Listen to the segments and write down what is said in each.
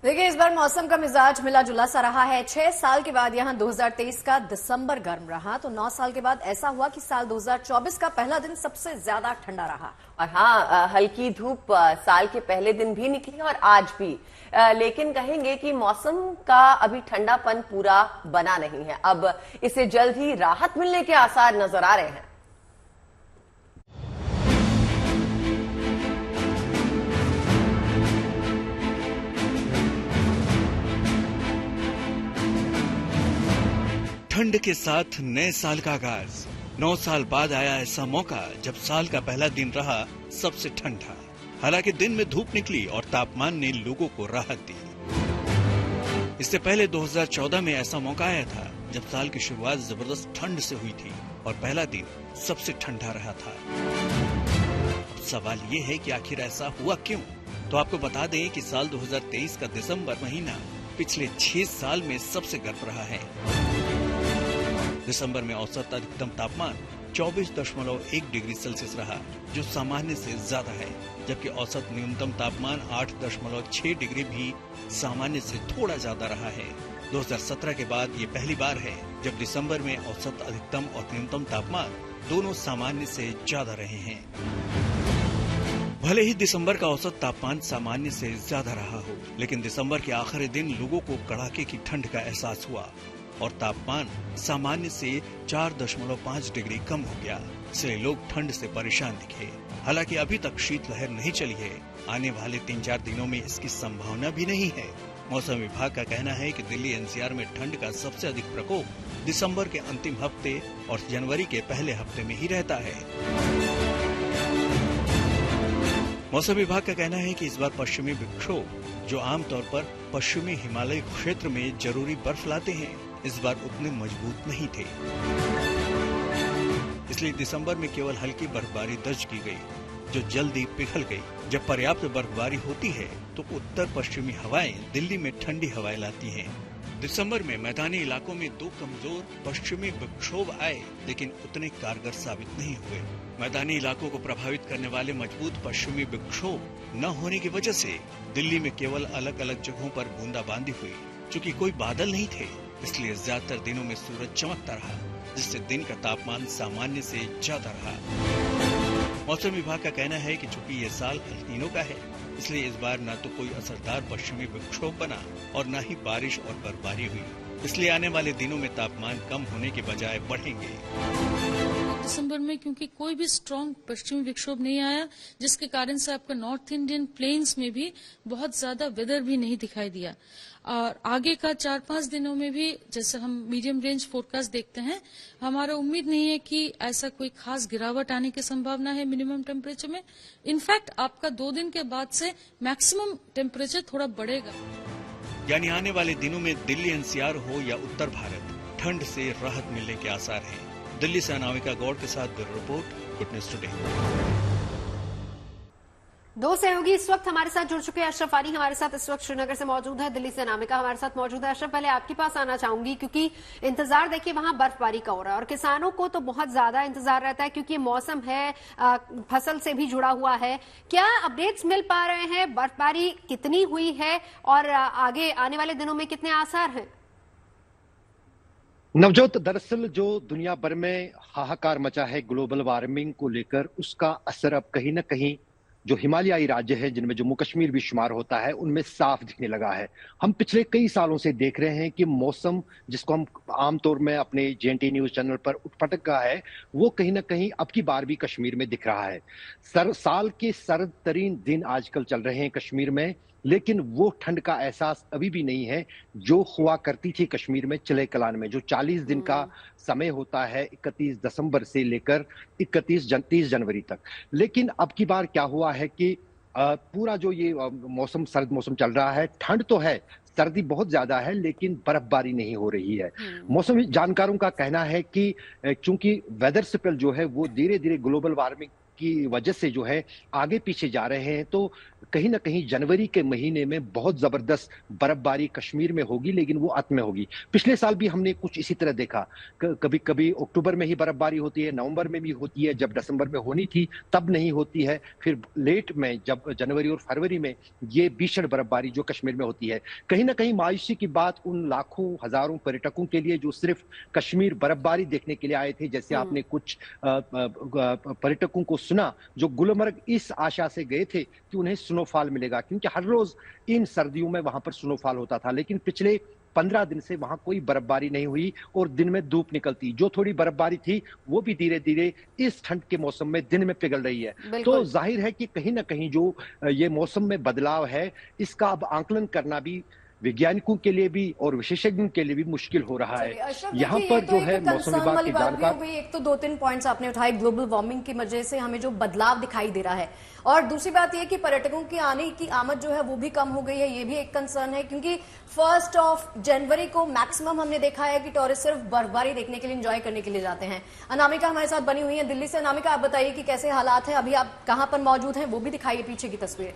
देखिए, इस बार मौसम का मिजाज मिला जुला सा रहा है। 6 साल के बाद यहां 2023 का दिसंबर गर्म रहा, तो 9 साल के बाद ऐसा हुआ कि साल 2024 का पहला दिन सबसे ज्यादा ठंडा रहा। और हाँ, हल्की धूप साल के पहले दिन भी निकली और आज भी, लेकिन कहेंगे कि मौसम का अभी ठंडापन पूरा बना नहीं है। अब इसे जल्द ही राहत मिलने के आसार नजर आ रहे हैं। ठंड के साथ नए साल का आगाज। 9 साल बाद आया ऐसा मौका जब साल का पहला दिन रहा सबसे ठंडा। हालांकि दिन में धूप निकली और तापमान ने लोगों को राहत दी। इससे पहले 2014 में ऐसा मौका आया था जब साल की शुरुआत जबरदस्त ठंड से हुई थी और पहला दिन सबसे ठंडा रहा था। अब सवाल ये है कि आखिर ऐसा हुआ क्यों? तो आपको बता दें कि साल 2023 का दिसंबर महीना पिछले 6 साल में सबसे गर्म रहा है। दिसंबर में औसत अधिकतम तापमान 24.1 डिग्री सेल्सियस रहा, जो सामान्य से ज्यादा है, जबकि औसत न्यूनतम तापमान 8.6 डिग्री भी सामान्य से थोड़ा ज्यादा रहा है। 2017 के बाद ये पहली बार है जब दिसंबर में औसत अधिकतम और न्यूनतम तापमान दोनों सामान्य से ज्यादा रहे हैं। भले ही दिसंबर का औसत तापमान सामान्य से ज्यादा रहा हो, लेकिन दिसंबर के आखिरी दिन लोगों को कड़ाके की ठंड का एहसास हुआ और तापमान सामान्य से 4.5 डिग्री कम हो गया, इसलिए लोग ठंड से परेशान दिखे। हालांकि अभी तक शीतलहर नहीं चली है। आने वाले 3-4 दिनों में इसकी संभावना भी नहीं है। मौसम विभाग का कहना है कि दिल्ली एनसीआर में ठंड का सबसे अधिक प्रकोप दिसंबर के अंतिम हफ्ते और जनवरी के पहले हफ्ते में ही रहता है। मौसम विभाग का कहना है कि इस बार पश्चिमी विक्षोभ, जो आमतौर पर पश्चिमी हिमालय क्षेत्र में जरूरी बर्फ लाते हैं, इस बार उतने मजबूत नहीं थे। इसलिए दिसंबर में केवल हल्की बर्फबारी दर्ज की गई, जो जल्दी पिघल गई। जब पर्याप्त बर्फबारी होती है तो उत्तर पश्चिमी हवाएं दिल्ली में ठंडी हवाएं लाती हैं। दिसंबर में मैदानी इलाकों में 2 कमजोर पश्चिमी विक्षोभ आए, लेकिन उतने कारगर साबित नहीं हुए। मैदानी इलाकों को प्रभावित करने वाले मजबूत पश्चिमी विक्षोभ न होने की वजह से दिल्ली में केवल अलग अलग जगहों पर बूंदाबांदी हुई। चूंकि कोई बादल नहीं थे, इसलिए ज्यादातर दिनों में सूरज चमकता रहा, जिससे दिन का तापमान सामान्य से ज्यादा रहा। मौसम विभाग का कहना है कि चूंकि ये साल एल नीनो का है, इसलिए इस बार न तो कोई असरदार पश्चिमी विक्षोभ बना और न ही बारिश और बर्फबारी हुई। इसलिए आने वाले दिनों में तापमान कम होने के बजाय बढ़ेंगे। दिसंबर में क्योंकि कोई भी स्ट्रॉन्ग पश्चिमी विक्षोभ नहीं आया, जिसके कारण से आपका नॉर्थ इंडियन प्लेन्स में भी बहुत ज्यादा वेदर भी नहीं दिखाई दिया। और आगे का 4-5 दिनों में भी जैसे हम मीडियम रेंज फोरकास्ट देखते हैं, हमारा उम्मीद नहीं है कि ऐसा कोई खास गिरावट आने की संभावना है मिनिमम टेम्परेचर में। इनफैक्ट आपका 2 दिन के बाद से मैक्सिमम टेम्परेचर थोड़ा बढ़ेगा। यानी आने वाले दिनों में दिल्ली एनसीआर हो या उत्तर भारत, ठंड से राहत मिलने के आसार हैं। दिल्ली से अनामिका गौड़ के साथ bureau report, good news today. 2 सहयोगी इस वक्त हमारे साथ जुड़ चुके हैं। अशरफ आनी हमारे साथ इस वक्त श्रीनगर से मौजूद है, दिल्ली से अनामिका हमारे साथ मौजूद है। अशरफ, पहले आपके पास आना चाहूंगी क्योंकि इंतजार देखिए वहां बर्फबारी का हो रहा है और किसानों को तो बहुत ज्यादा इंतजार रहता है क्योंकि मौसम है, फसल से भी जुड़ा हुआ है। क्या अपडेट्स मिल पा रहे हैं? बर्फबारी कितनी हुई है और आगे आने वाले दिनों में कितने आसार हैं? नवजोत, दरअसल जो दुनिया भर में हाहाकार मचा है ग्लोबल वार्मिंग को लेकर, उसका असर अब कहीं ना कहीं जो हिमालयी राज्य है, जिनमें जम्मू कश्मीर भी शुमार होता है, उनमें साफ दिखने लगा है। हम पिछले कई सालों से देख रहे हैं कि मौसम, जिसको हम आमतौर में अपने जेएनटी न्यूज चैनल पर उठपटक का है, वो कहीं ना कहीं अब की बार भी कश्मीर में दिख रहा है। साल के सर्द तरीन दिन आजकल चल रहे हैं कश्मीर में, लेकिन वो ठंड का एहसास अभी भी नहीं है जो हुआ करती थी कश्मीर में चिले कलान में, जो 40 दिन का समय होता है 31 दिसंबर से लेकर 30 जनवरी तक। लेकिन अब की बार क्या हुआ है कि पूरा जो ये मौसम, सर्द मौसम चल रहा है, ठंड तो है, सर्दी बहुत ज्यादा है, लेकिन बर्फबारी नहीं हो रही है। मौसम जानकारों का कहना है कि चूंकि वेदर सिपल जो है वो धीरे धीरे ग्लोबल वार्मिंग की वजह से जो है आगे पीछे जा रहे हैं, तो कहीं ना कहीं जनवरी के महीने में बहुत जबरदस्त बर्फबारी कश्मीर में होगी, लेकिन वो अंत में होगी। पिछले साल भी हमने कुछ इसी तरह देखा, कभी कभी अक्टूबर में ही बर्फबारी होती है, नवंबर में भी होती है, जब दिसंबर में होनी थी तब नहीं होती है, फिर लेट में जब जनवरी और फरवरी में ये भीषण बर्फबारी जो कश्मीर में होती है। कहीं ना कहीं मायूसी की बात उन लाखों हजारों पर्यटकों के लिए जो सिर्फ कश्मीर बर्फबारी देखने के लिए आए थे। जैसे आपने कुछ पर्यटकों को सुना जो गुलमर्ग इस आशा से गए थे कि उन्हें स्नोफॉल मिलेगा, क्योंकि हर रोज इन सर्दियों में वहां पर स्नोफॉल होता था, लेकिन पिछले 15 दिन से वहां कोई बर्फबारी नहीं हुई और दिन में धूप निकलती। जो थोड़ी बर्फबारी थी वो भी धीरे धीरे इस ठंड के मौसम में दिन में पिघल रही है। तो जाहिर है कि कहीं ना कहीं जो ये मौसम में बदलाव है, इसका अब आकलन करना भी वैज्ञानिकों के लिए भी और विशेषज्ञों के लिए भी मुश्किल हो रहा है। यहाँ पर जो है मौसम विभाग की जानकारी, एक तो 2-3 पॉइंट्स आपने उठाए ग्लोबल वार्मिंग की वजह से हमें जो बदलाव दिखाई दे रहा है, और दूसरी बात यह कि पर्यटकों की आने की आमद जो है वो भी कम हो गई है। ये भी एक कंसर्न है, क्योंकि 1 जनवरी को मैक्सिमम हमने देखा है कि टूरिस्ट सिर्फ बर्फबारी देखने के लिए, एंजॉय करने के लिए जाते हैं। अनामिका हमारे साथ बनी हुई है दिल्ली से। अनामिका, आप बताइए कि कैसे हालात है अभी, आप कहां पर मौजूद हैं, वो भी दिखाइए पीछे की तस्वीर।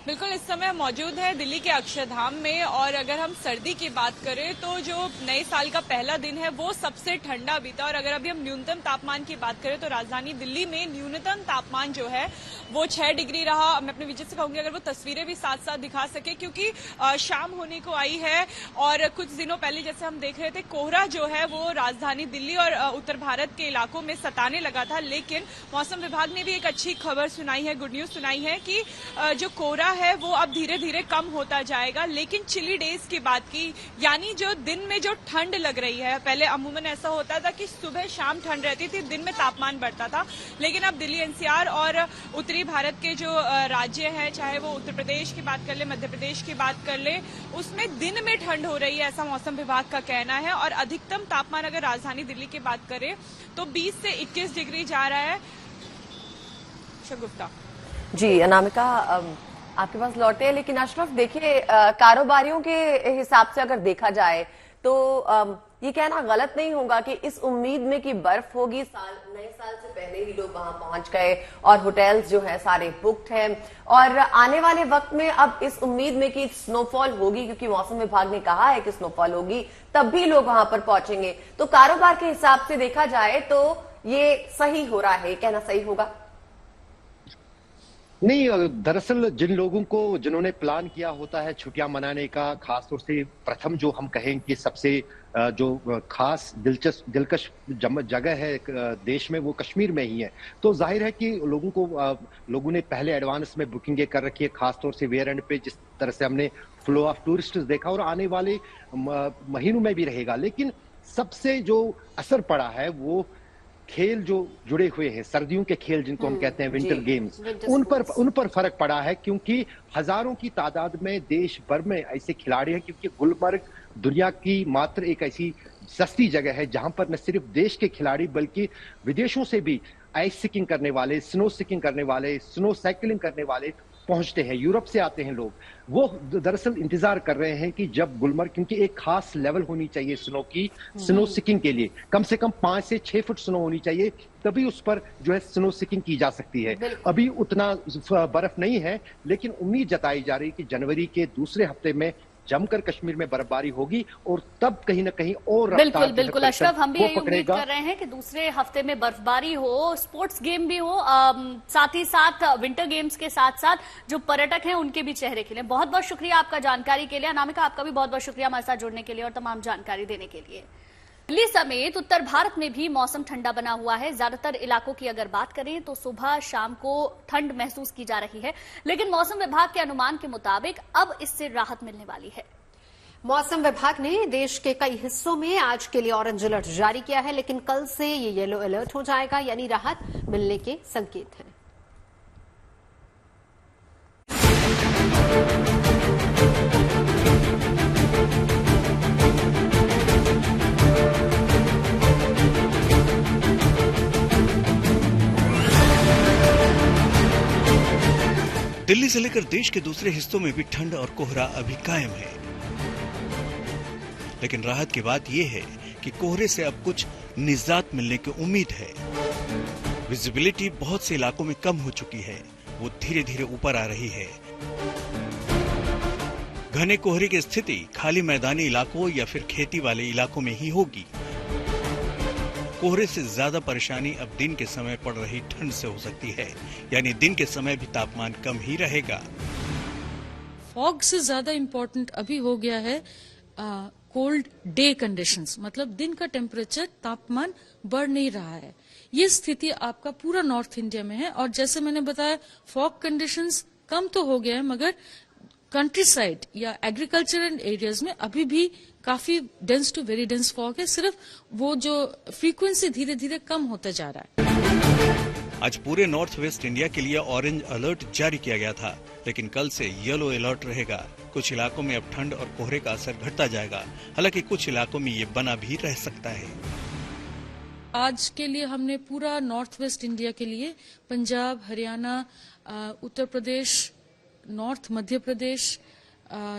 बिल्कुल, इस समय हम मौजूद है दिल्ली के अक्षरधाम में, और अगर हम सर्दी की बात करें तो जो नए साल का पहला दिन है वो सबसे ठंडा बीता। और अगर अभी हम न्यूनतम तापमान की बात करें तो राजधानी दिल्ली में न्यूनतम तापमान जो है वो 6 डिग्री रहा। मैं अपने विजिट से कहूंगी अगर वो तस्वीरें भी साथ साथ दिखा सके, क्योंकि शाम होने को आई है और कुछ दिनों पहले जैसे हम देख रहे थे कोहरा जो है वो राजधानी दिल्ली और उत्तर भारत के इलाकों में सताने लगा था, लेकिन मौसम विभाग ने भी एक अच्छी खबर सुनाई है, गुड न्यूज सुनाई है कि जो कोहरा है वो अब धीरे धीरे कम होता जाएगा। लेकिन चिली डेज की बात की, यानी जो दिन में जो ठंड लग रही है, पहले अमूमन ऐसा होता था कि सुबह शाम ठंड रहती थी, दिन में तापमान बढ़ता था, लेकिन अब दिल्ली एनसीआर और उत्तरी भारत के जो राज्य हैं, चाहे वो उत्तर प्रदेश की बात कर ले, मध्य प्रदेश की बात कर ले, उसमें दिन में ठंड हो रही है, ऐसा मौसम विभाग का कहना है। और अधिकतम तापमान अगर राजधानी दिल्ली की बात करें तो 20 से 21 डिग्री जा रहा है। शगुफ्ता जी, अनामिका आपके पास लौटे हैं, लेकिन अशरफ देखिए कारोबारियों के हिसाब से अगर देखा जाए तो ये कहना गलत नहीं होगा कि इस उम्मीद में कि बर्फ होगी, नए साल से पहले ही लोग वहां पहुंच गए और होटल्स जो है सारे बुक्ड हैं, और आने वाले वक्त में अब इस उम्मीद में कि स्नोफॉल होगी, क्योंकि मौसम विभाग ने कहा है कि स्नोफॉल होगी, तब भी लोग वहां पर पहुंचेंगे। तो कारोबार के हिसाब से देखा जाए तो ये सही हो रहा है, कहना सही होगा? नहीं, दरअसल जिन लोगों को जिन्होंने प्लान किया होता है छुट्टियां मनाने का, खासतौर से प्रथम जो हम कहें कि सबसे जो खास दिलकश जगह है देश में वो कश्मीर में ही है, तो जाहिर है कि लोगों ने पहले एडवांस में बुकिंगें कर रखी है, खासतौर से वेयर एंड पे जिस तरह से हमने फ्लो ऑफ टूरिस्ट देखा और आने वाले महीनों में भी रहेगा। लेकिन सबसे जो असर पड़ा है वो खेल जो जुड़े हुए हैं, सर्दियों के खेल जिनको हम कहते हैं विंटर गेम्स, उन पर फर्क पड़ा है, क्योंकि हजारों की तादाद में देश भर में ऐसे खिलाड़ी हैं, क्योंकि गुलमर्ग दुनिया की मात्र एक ऐसी सस्ती जगह है जहां पर न सिर्फ देश के खिलाड़ी बल्कि विदेशों से भी आइस स्कीइंग करने वाले, स्नो स्कीइंग करने वाले, स्नो साइकिलिंग करने वाले पहुंचते हैं। यूरोप से आते हैं लोग, वो दरअसल इंतजार कर रहे हैं कि जब गुलमर्ग, क्योंकि एक खास लेवल होनी चाहिए स्नो की, स्नो स्कीइंग के लिए कम से कम 5 से 6 फुट स्नो होनी चाहिए, तभी उस पर जो है स्नो स्कीइंग की जा सकती है। अभी उतना बर्फ नहीं है, लेकिन उम्मीद जताई जा रही है कि जनवरी के दूसरे हफ्ते में जमकर कश्मीर में बर्फबारी होगी और तब कहीं ना कहीं और बिल्कुल अशरफ, हम भी यही उम्मीद कर रहे हैं कि दूसरे हफ्ते में बर्फबारी हो, स्पोर्ट्स गेम भी हो, साथ ही साथ विंटर गेम्स के साथ साथ जो पर्यटक हैं उनके भी चेहरे खिले। बहुत बहुत शुक्रिया आपका जानकारी के लिए। अनामिका, आपका भी बहुत बहुत शुक्रिया हमारे साथ जुड़ने के लिए और तमाम जानकारी देने के लिए। दिल्ली समेत उत्तर भारत में भी मौसम ठंडा बना हुआ है। ज्यादातर इलाकों की अगर बात करें तो सुबह शाम को ठंड महसूस की जा रही है, लेकिन मौसम विभाग के अनुमान के मुताबिक अब इससे राहत मिलने वाली है। मौसम विभाग ने देश के कई हिस्सों में आज के लिए ऑरेंज अलर्ट जारी किया है, लेकिन कल से ये येलो अलर्ट हो जाएगा, यानी राहत मिलने के संकेत हैं। दिल्ली से लेकर देश के दूसरे हिस्सों में भी ठंड और कोहरा अभी कायम है, लेकिन राहत की बात यह है कि कोहरे से अब कुछ निजात मिलने की उम्मीद है। विजिबिलिटी बहुत से इलाकों में कम हो चुकी है, वो धीरे धीरे ऊपर आ रही है। घने कोहरे की स्थिति खाली मैदानी इलाकों या फिर खेती वाले इलाकों में ही होगी। कोहरे से ज्यादा परेशानी अब दिन के समय पड़ रही ठंड से हो सकती है, यानी दिन के समय भी तापमान कम ही रहेगा। फॉग से ज्यादा इम्पोर्टेंट अभी हो गया है कोल्ड डे कंडीशंस, मतलब दिन का टेम्परेचर तापमान बढ़ नहीं रहा है। ये स्थिति आपका पूरा नॉर्थ इंडिया में है। और जैसे मैंने बताया, फॉग कंडीशंस कम तो हो गया है, मगर कंट्री साइड या एग्रीकल्चरल एरियाज में अभी भी काफी dense to very dense fog है। सिर्फ वो जो फ्रीक्वेंसी धीरे धीरे कम होता जा रहा है। आज पूरे नॉर्थ वेस्ट इंडिया के लिए ऑरेंज अलर्ट जारी किया गया था, लेकिन कल से येलो अलर्ट रहेगा। कुछ इलाकों में अब ठंड और कोहरे का असर घटता जाएगा, हालांकि कुछ इलाकों में ये बना भी रह सकता है। आज के लिए हमने पूरा नॉर्थ वेस्ट इंडिया के लिए Punjab, Haryana, Uttar Pradesh, north Madhya Pradesh,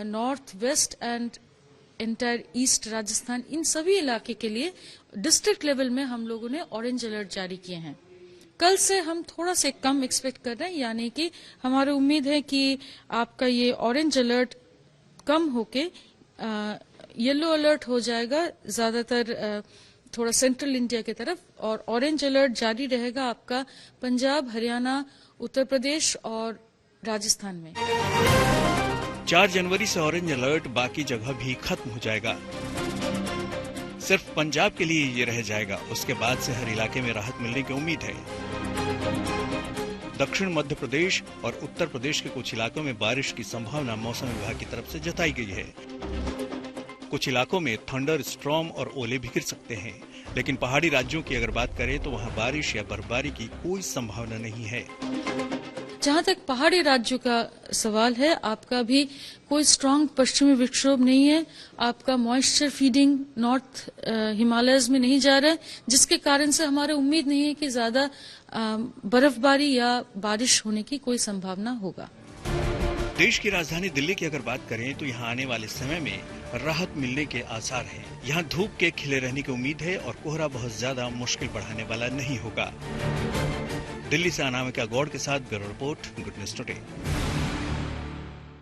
north west and entire east Rajasthan, इन सभी इलाके के लिए डिस्ट्रिक्ट लेवल में हम लोगों ने ऑरेंज अलर्ट जारी किए हैं। कल से हम थोड़ा से कम एक्सपेक्ट कर रहे हैं, यानी कि हमारी उम्मीद है कि आपका ये ऑरेंज अलर्ट कम होके येलो अलर्ट हो जाएगा ज्यादातर थोड़ा सेंट्रल इंडिया की तरफ, और ऑरेंज अलर्ट जारी रहेगा आपका पंजाब, हरियाणा, उत्तर प्रदेश और राजस्थान में। 4 जनवरी से ऑरेंज अलर्ट बाकी जगह भी खत्म हो जाएगा। सिर्फ पंजाब के लिए ये रह जाएगा। उसके बाद से हर इलाके में राहत मिलने की उम्मीद है। दक्षिण मध्य प्रदेश और उत्तर प्रदेश के कुछ इलाकों में बारिश की संभावना मौसम विभाग की तरफ से जताई गई है। कुछ इलाकों में थंडर स्टॉर्म और ओले भी गिर सकते हैं, लेकिन पहाड़ी राज्यों की अगर बात करें तो वहां बारिश या बर्फबारी की कोई संभावना नहीं है। जहां तक पहाड़ी राज्यों का सवाल है, आपका भी कोई स्ट्रांग पश्चिमी विक्षोभ नहीं है। आपका मॉइस्चर फीडिंग नॉर्थ हिमालयज में नहीं जा रहा है, जिसके कारण से हमारे उम्मीद नहीं है कि ज्यादा बर्फबारी या बारिश होने की कोई संभावना होगा। देश की राजधानी दिल्ली की अगर बात करें तो यहाँ आने वाले समय में राहत मिलने के आसार हैं। यहाँ धूप के खिले रहने की उम्मीद है और कोहरा बहुत ज्यादा मुश्किल बढ़ाने वाला नहीं होगा। दिल्ली से अनामिका गौड़ के साथ bureau report, good news today.